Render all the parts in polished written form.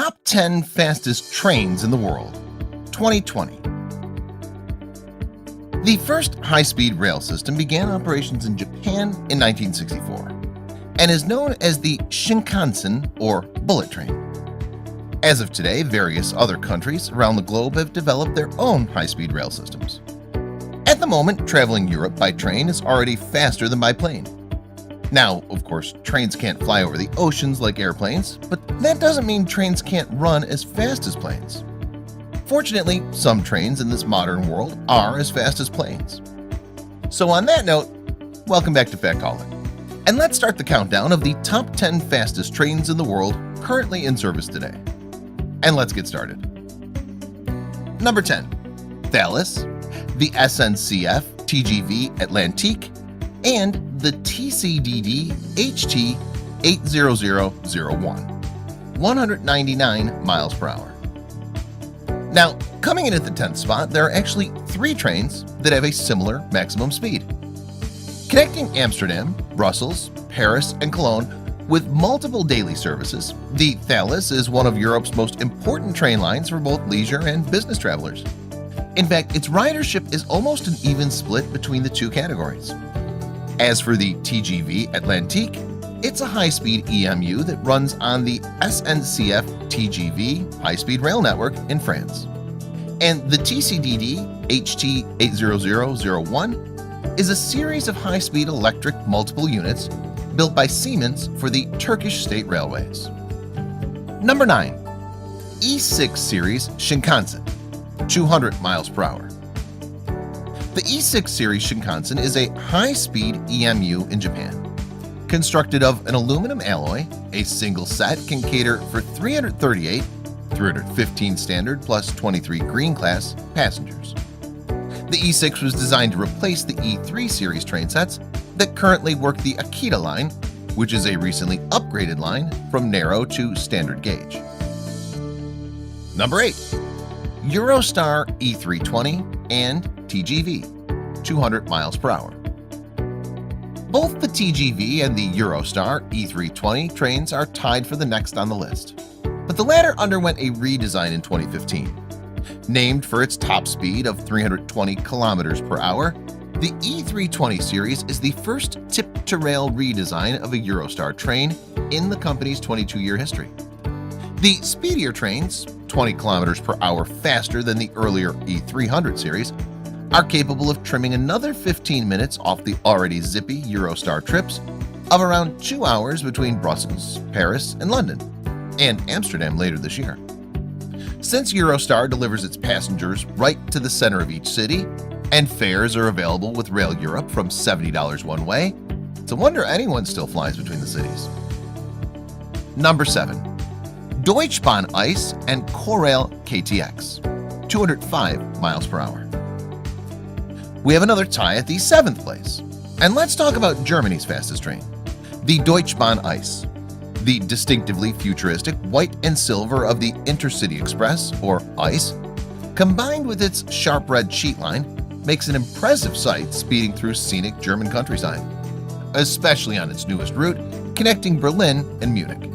Top 10 Fastest Trains in the World, 2020. The first high-speed rail system began operations in Japan in 1964 and is known as the Shinkansen or bullet train. As of today, various other countries around the globe have developed their own high-speed rail systems. At the moment, traveling Europe by train is already faster than by plane. Now, of course, trains can't fly over the oceans like airplanes, but that doesn't mean trains can't run as fast as planes. Fortunately, some trains in this modern world are as fast as planes. So on that note, welcome back to Fact Calling. And let's start the countdown of the top 10 fastest trains in the world currently in service today. And let's get started. Number 10. Thalys, the SNCF TGV Atlantique, and the TCDD HT 80001, 199 miles per hour. Now, coming in at the 10th spot, there are actually 3 trains that have a similar maximum speed. Connecting Amsterdam, Brussels, Paris, and Cologne with multiple daily services, the Thalys is one of Europe's most important train lines for both leisure and business travelers. In fact, its ridership is almost an even split between the two categories. As for the TGV Atlantique, it's a high-speed EMU that runs on the SNCF TGV high-speed rail network in France. And the TCDD HT 80001 is a series of high-speed electric multiple units built by Siemens for the Turkish State Railways. Number 9. E6 Series Shinkansen, 200 miles per hour. The E6 Series Shinkansen is a high-speed EMU in Japan. Constructed of an aluminum alloy, a single set can cater for 338, 315 standard plus 23 green class passengers. The E6 was designed to replace the E3 series train sets that currently work the Akita line, which is a recently upgraded line from narrow to standard gauge. Number 8. Eurostar E320 and TGV, 200 miles per hour. Both the TGV and the Eurostar E320 trains are tied for the next on the list, but the latter underwent a redesign in 2015. Named for its top speed of 320 kilometers per hour, the E320 series is the first tip-to-rail redesign of a Eurostar train in the company's 22-year history. The speedier trains, 20 kilometers per hour faster than the earlier E300 series, are capable of trimming another 15 minutes off the already zippy Eurostar trips of around 2 hours between Brussels, Paris, and London, and Amsterdam later this year. Since Eurostar delivers its passengers right to the center of each city, and fares are available with Rail Europe from $70 one way, it's a wonder anyone still flies between the cities. Number 7. Deutsche Bahn Ice and Corail KTX, 205 miles per hour. We have another tie at the 7th place, and let's talk about Germany's fastest train, the Deutsche Bahn Ice. The distinctively futuristic white and silver of the Intercity Express, or ICE, combined with its sharp red sheet line, makes an impressive sight speeding through scenic German countryside, especially on its newest route connecting Berlin and Munich.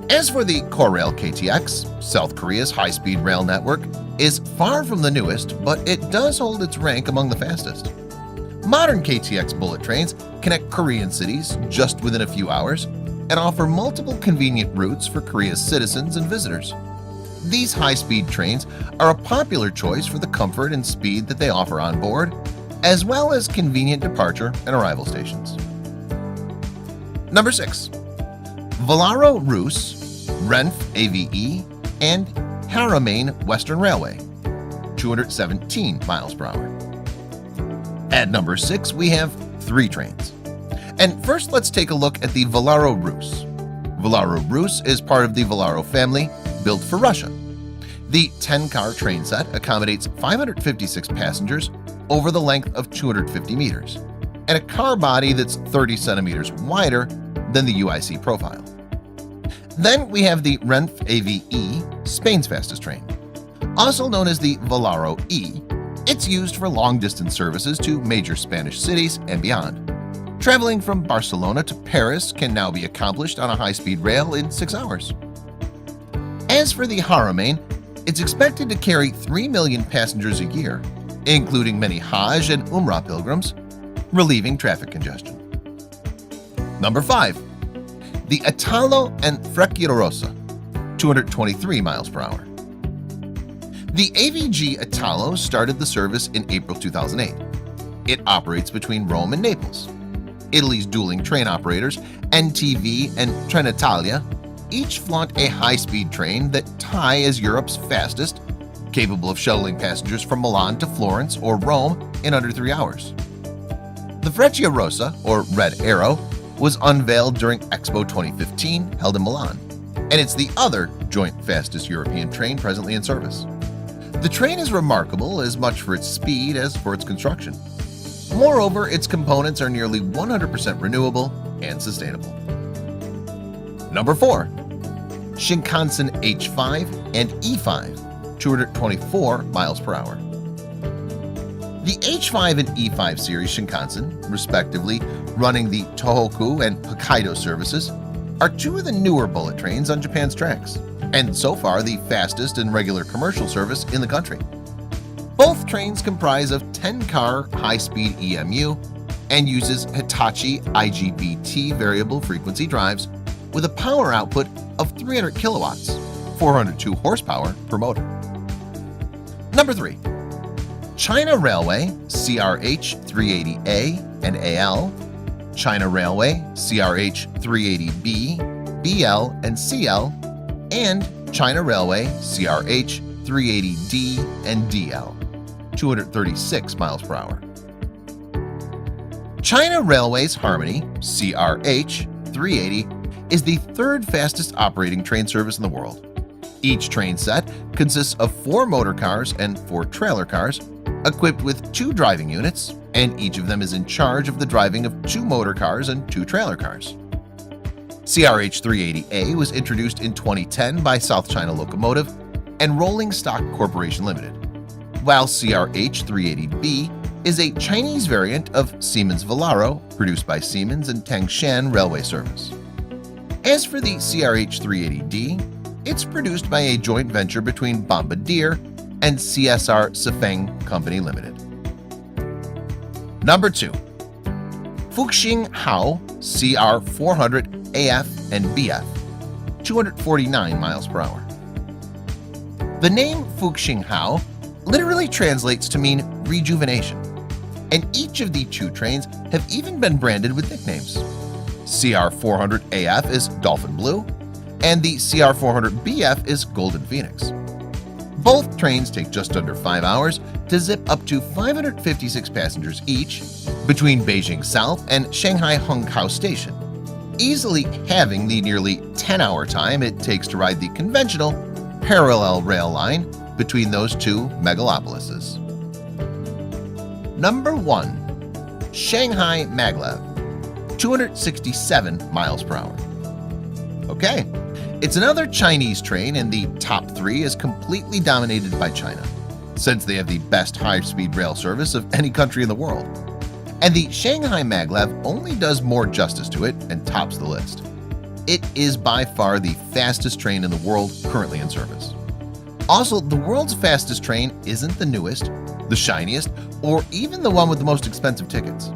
As for the Corail KTX, South Korea's high-speed rail network is far from the newest, but it does hold its rank among the fastest. Modern KTX bullet trains connect Korean cities just within a few hours and offer multiple convenient routes for Korea's citizens and visitors. These high-speed trains are a popular choice for the comfort and speed that they offer on board, as well as convenient departure and arrival stations. Number 6. Velaro Rus, Renf AVE, and Haramain Western Railway, 217 miles per hour. At number 6, we have 3 trains. And first, let's take a look at the Velaro Rus. Velaro Rus is part of the Velaro family, built for Russia. The 10-car train set accommodates 556 passengers over the length of 250 meters, and a car body that's 30 centimeters wider than the UIC profile. Then we have the Renf AVE, Spain's fastest train. Also known as the Velaro E, it's used for long-distance services to major Spanish cities and beyond. Traveling from Barcelona to Paris can now be accomplished on a high-speed rail in 6 hours. As for the Haramain, it's expected to carry 3 million passengers a year, including many Hajj and Umrah pilgrims, relieving traffic congestion. Number 5. The Italo and Frecciarossa, 223 miles per hour. The AVG Italo started the service in April 2008. It operates between Rome and Naples. Italy's dueling train operators, NTV and Trenitalia, each flaunt a high-speed train that tie as Europe's fastest, capable of shuttling passengers from Milan to Florence or Rome in under 3 hours. The Frecciarossa, or Red Arrow, was unveiled during Expo 2015 held in Milan, and it's the other joint fastest European train presently in service. The train is remarkable as much for its speed as for its construction. Moreover, its components are nearly 100% renewable and sustainable. Number 4. Shinkansen H5 and E5, 224 miles per hour. The H5 and E5 series Shinkansen, respectively running the Tohoku and Hokkaido services, are two of the newer bullet trains on Japan's tracks, and so far the fastest and regular commercial service in the country. Both trains comprise of 10-car high-speed EMU and uses Hitachi IGBT variable frequency drives with a power output of 300 kilowatts, 402 horsepower per motor. Number 3. China Railway CRH 380A and AL, China Railway CRH 380B, BL and CL, and China Railway CRH 380D and DL, 236 miles per hour. China Railway's Harmony CRH 380 is the third fastest operating train service in the world. Each train set consists of 4 motor cars and 4 trailer cars, equipped with 2 driving units, and each of them is in charge of the driving of 2 motor cars and 2 trailer cars. CRH 380A was introduced in 2010 by South China Locomotive and Rolling Stock Corporation Limited, while CRH 380B is a Chinese variant of Siemens Velaro produced by Siemens and Tangshan Railway Service. As for the CRH 380D, it's produced by a joint venture between Bombardier and CSR Sifeng Company Limited. Number 2. Fuxing Hao CR 400 AF and BF, 249 miles per hour. The name Fuxing Hao literally translates to mean rejuvenation, and each of the 2 trains have even been branded with nicknames. CR 400 AF is Dolphin Blue, and the CR 400 BF is Golden Phoenix. Both trains take just under 5 hours to zip up to 556 passengers each between Beijing South and Shanghai Hongkou Station, easily halving the nearly 10-hour time it takes to ride the conventional parallel rail line between those 2 megalopolises. Number 1. Shanghai Maglev, 267 miles per hour. Okay, it's another Chinese train, and the top 3 is completely dominated by China, since they have the best high-speed rail service of any country in the world. And the Shanghai Maglev only does more justice to it and tops the list. It is by far the fastest train in the world currently in service. Also, the world's fastest train isn't the newest, the shiniest, or even the one with the most expensive tickets.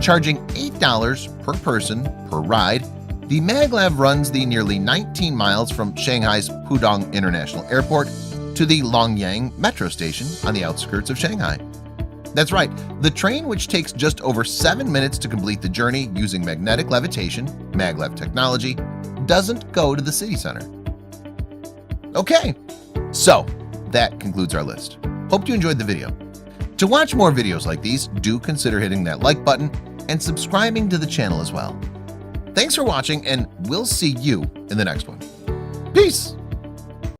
Charging $8 per person per ride, the Maglev runs the nearly 19 miles from Shanghai's Pudong International Airport to the Longyang metro station on the outskirts of Shanghai. That's right, the train, which takes just over 7 minutes to complete the journey using magnetic levitation, maglev technology, doesn't go to the city center. Okay, so that concludes our list. Hope you enjoyed the video. To watch more videos like these, do consider hitting that like button and subscribing to the channel as well. Thanks for watching, and we'll see you in the next one. Peace!